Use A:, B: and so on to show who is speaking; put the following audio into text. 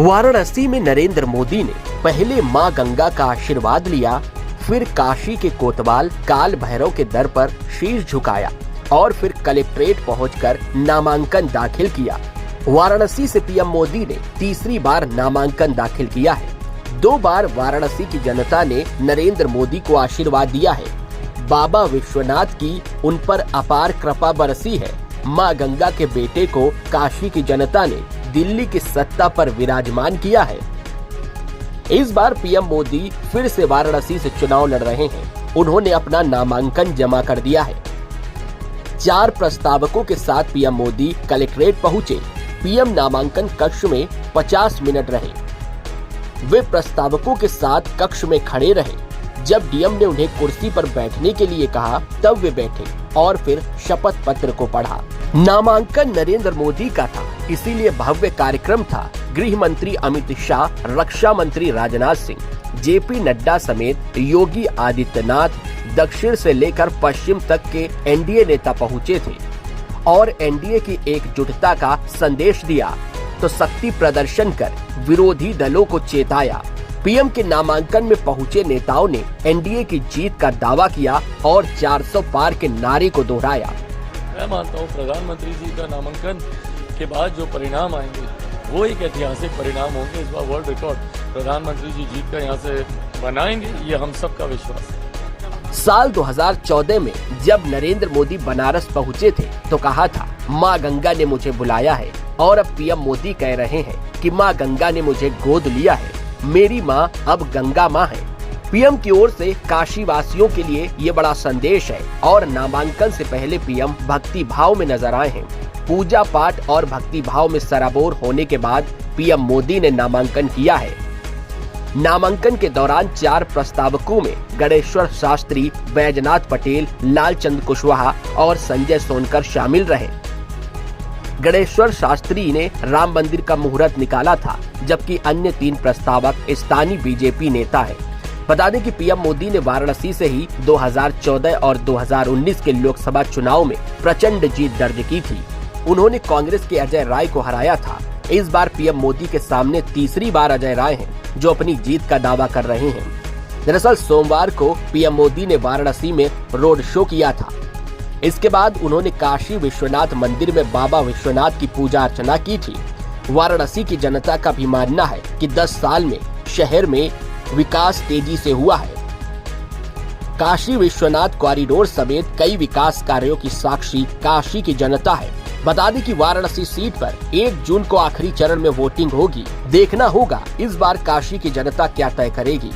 A: वाराणसी में नरेंद्र मोदी ने पहले मां गंगा का आशीर्वाद लिया, फिर काशी के कोतवाल काल भैरव के दर पर शीश झुकाया और फिर कलेक्ट्रेट पहुंचकर नामांकन दाखिल किया। वाराणसी से पीएम मोदी ने तीसरी बार नामांकन दाखिल किया है। 2 बार वाराणसी की जनता ने नरेंद्र मोदी को आशीर्वाद दिया है। बाबा विश्वनाथ की उन पर अपार कृपा बरसी है। मां गंगा के बेटे को काशी की जनता ने दिल्ली की सत्ता पर विराजमान किया है। इस बार पीएम मोदी फिर से वाराणसी से चुनाव लड़ रहे हैं। उन्होंने अपना नामांकन जमा कर दिया है। 4 प्रस्तावकों के साथ पीएम मोदी कलेक्ट्रेट पहुंचे। पीएम नामांकन कक्ष में 50 मिनट रहे। वे प्रस्तावकों के साथ कक्ष में खड़े रहे। जब डीएम ने उन्हें कुर्सी पर बैठने के लिए कहा, तब वे बैठे और फिर शपथ पत्र को पढ़ा। नामांकन नरेंद्र मोदी का था, इसीलिए भव्य कार्यक्रम था। गृह मंत्री अमित शाह, रक्षा मंत्री राजनाथ सिंह, जेपी नड्डा समेत योगी आदित्यनाथ, दक्षिण से लेकर पश्चिम तक के एनडीए नेता पहुंचे थे और एनडीए की एकजुटता का संदेश दिया तो शक्ति प्रदर्शन कर विरोधी दलों को चेताया। पीएम के नामांकन में पहुंचे नेताओं ने एनडीए की जीत का दावा किया और 400 पार के नारे को दोहराया।
B: मैं मानता हूँ प्रधानमंत्री जी का नामांकन के बाद जो परिणाम आएंगे वो एक ऐतिहासिक परिणाम होंगे। इस बार वर्ल्ड रिकॉर्ड प्रधानमंत्री जी जीत कर यहाँ से बनाएंगे, ये हम सबका विश्वास है।
A: साल 2014 में जब नरेंद्र मोदी बनारस पहुँचे थे तो कहा था, माँ गंगा ने मुझे बुलाया है, और अब पीएम मोदी कह रहे हैं कि माँ गंगा ने मुझे गोद लिया है, मेरी माँ अब गंगा माँ है। पीएम की ओर से काशी वासियों के लिए ये बड़ा संदेश है और नामांकन से पहले पीएम भक्ति भाव में नजर आए हैं। पूजा पाठ और भक्ति भाव में सराबोर होने के बाद पीएम मोदी ने नामांकन किया है। नामांकन के दौरान 4 प्रस्तावकों में गणेश्वर शास्त्री, बैजनाथ पटेल, लालचंद कुशवाहा और संजय सोनकर शामिल रहे। गणेश्वर शास्त्री ने राम मंदिर का मुहूर्त निकाला था, जबकि अन्य 3 प्रस्तावक स्थानीय बीजेपी नेता हैं। बता दें कि पीएम मोदी ने वाराणसी से ही 2014 और 2019 के लोकसभा चुनाव में प्रचंड जीत दर्ज की थी। उन्होंने कांग्रेस के अजय राय को हराया था। इस बार पीएम मोदी के सामने तीसरी बार अजय राय हैं, जो अपनी जीत का दावा कर रहे हैं। दरअसल सोमवार को पीएम मोदी ने वाराणसी में रोड शो किया था। इसके बाद उन्होंने काशी विश्वनाथ मंदिर में बाबा विश्वनाथ की पूजा अर्चना की थी। वाराणसी की जनता का भी मानना है कि 10 साल में शहर में विकास तेजी से हुआ है। काशी विश्वनाथ कॉरिडोर समेत कई विकास कार्यों की साक्षी काशी की जनता है। बता दें कि वाराणसी सीट पर 1 जून को आखिरी चरण में वोटिंग होगी। देखना होगा इस बार काशी की जनता क्या तय करेगी।